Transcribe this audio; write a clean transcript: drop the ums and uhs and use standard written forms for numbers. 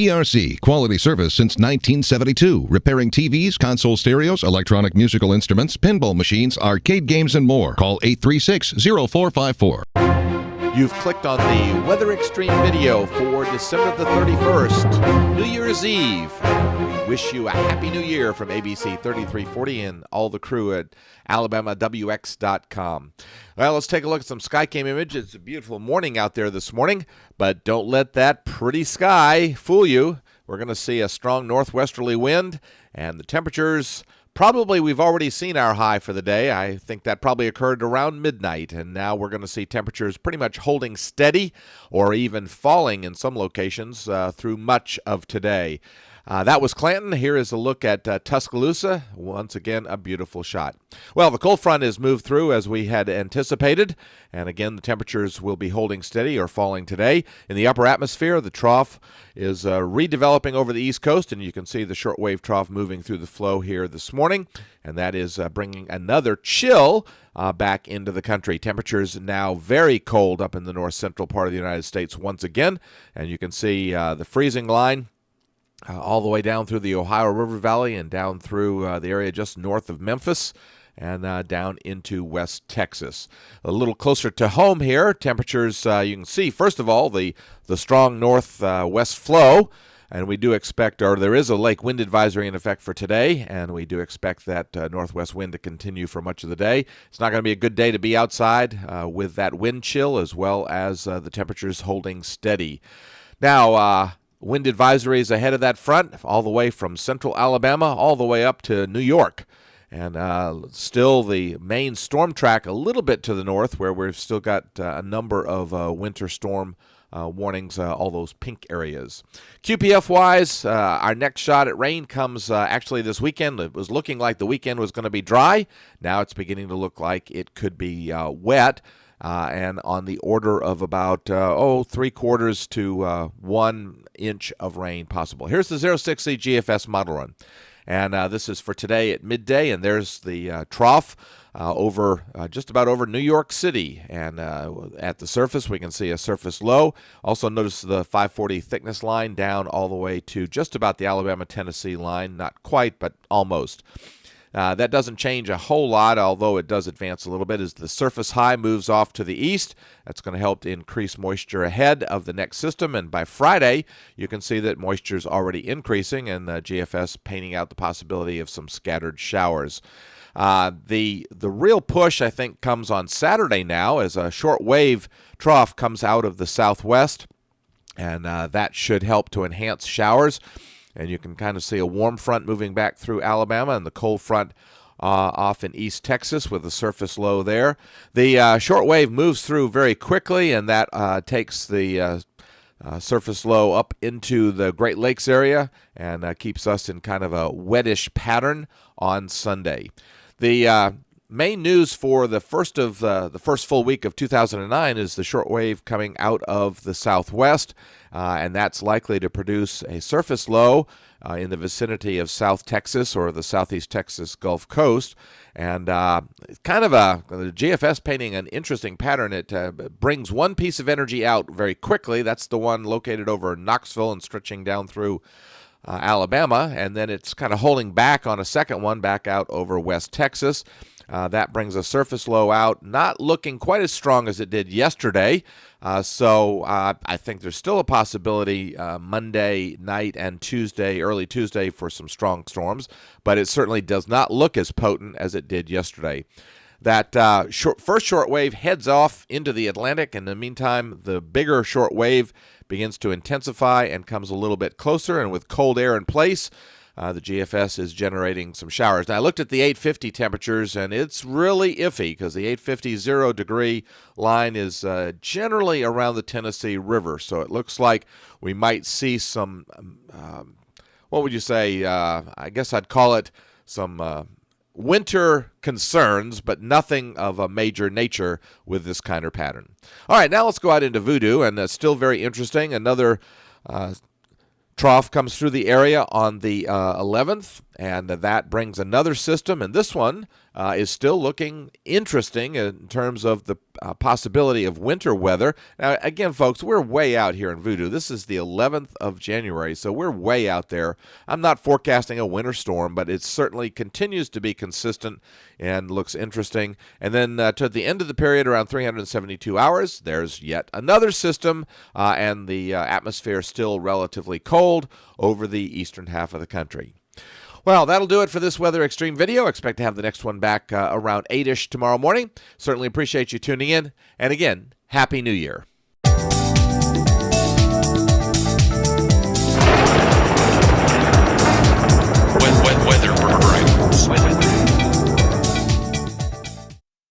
ERC, quality service since 1972. Repairing TVs, console stereos, electronic musical instruments, pinball machines, arcade games, and more. Call 836-0454. You've clicked on the Weather Xtreme video for December the 31st, New Year's Eve. We wish you a Happy New Year from ABC 3340 and all the crew at AlabamaWX.com. Well, let's take a look at some SkyCam images. It's a beautiful morning out there this morning, but don't let that pretty sky fool you. We're going to see a strong northwesterly wind, and the temperatures, probably we've already seen our high for the day. I think that probably occurred around midnight, and now we're going to see temperatures pretty much holding steady or even falling in some locations through much of today. That was Clanton. Here is a look at Tuscaloosa. Once again, a beautiful shot. Well, the cold front has moved through as we had anticipated, and again, the temperatures will be holding steady or falling today. In the upper atmosphere, the trough is redeveloping over the east coast, and you can see the shortwave trough moving through the flow here this morning, and that is bringing another chill back into the country. Temperatures now very cold up in the north central part of the United States once again, and you can see the freezing line all the way down through the Ohio River Valley and down through the area just north of Memphis and down into West Texas. A little closer to home here, temperatures, you can see, first of all, the strong northwest flow, and we do expect, or there is a lake wind advisory in effect for today, and we do expect that northwest wind to continue for much of the day. It's not going to be a good day to be outside with that wind chill as well as the temperatures holding steady. Now, wind advisories ahead of that front, all the way from central Alabama all the way up to New York. And still the main storm track a little bit to the north, where we've still got a number of winter storm warnings, all those pink areas. QPF-wise, our next shot at rain comes actually this weekend. It was looking like the weekend was going to be dry. Now it's beginning to look like it could be wet. And on the order of about 3/4 to 1 inch of rain possible. Here's the 06C GFS model run. And this is for today at midday, and there's the trough over just about over New York City. And at the surface, we can see a surface low. Also notice the 540 thickness line down all the way to just about the Alabama-Tennessee line. Not quite, but almost. That doesn't change a whole lot, although it does advance a little bit as the surface high moves off to the east. That's going to help to increase moisture ahead of the next system, and by Friday, you can see that moisture is already increasing, and the GFS painting out the possibility of some scattered showers. The real push, I think, comes on Saturday now as a short wave trough comes out of the southwest, and that should help to enhance showers. And you can kind of see a warm front moving back through Alabama and the cold front off in East Texas with the surface low there. The short wave moves through very quickly, and that takes the surface low up into the Great Lakes area and keeps us in kind of a wettish pattern on Sunday. The main news for the first full week of 2009 is the shortwave coming out of the southwest, and that's likely to produce a surface low in the vicinity of South Texas or the Southeast Texas Gulf Coast, and kind of the GFS painting an interesting pattern. It brings one piece of energy out very quickly. That's the one located over Knoxville and stretching down through Alabama, and then it's kind of holding back on a second one back out over West Texas. That brings a surface low out, not looking quite as strong as it did yesterday. So I think there's still a possibility Monday night and early Tuesday for some strong storms, but it certainly does not look as potent as it did yesterday. That first short wave heads off into the Atlantic. In the meantime, the bigger short wave begins to intensify and comes a little bit closer, and with cold air in place, the GFS is generating some showers. Now, I looked at the 850 temperatures, and it's really iffy because the 850 0-degree line is generally around the Tennessee River. So it looks like we might see some, what would you say? I guess I'd call it some winter concerns, but nothing of a major nature with this kind of pattern. All right, now let's go out into Voodoo, and that's still very interesting. Another trough comes through the area on the 11th, And that brings another system, and this one is still looking interesting in terms of the possibility of winter weather. Now, again, folks, we're way out here in Voodoo. This is the 11th of January, so we're way out there. I'm not forecasting a winter storm, but it certainly continues to be consistent and looks interesting. And then to the end of the period, around 372 hours, there's yet another system, and the atmosphere still relatively cold over the eastern half of the country. Well, that'll do it for this Weather Extreme video. Expect to have the next one back around 8-ish tomorrow morning. Certainly appreciate you tuning in. And again, Happy New Year.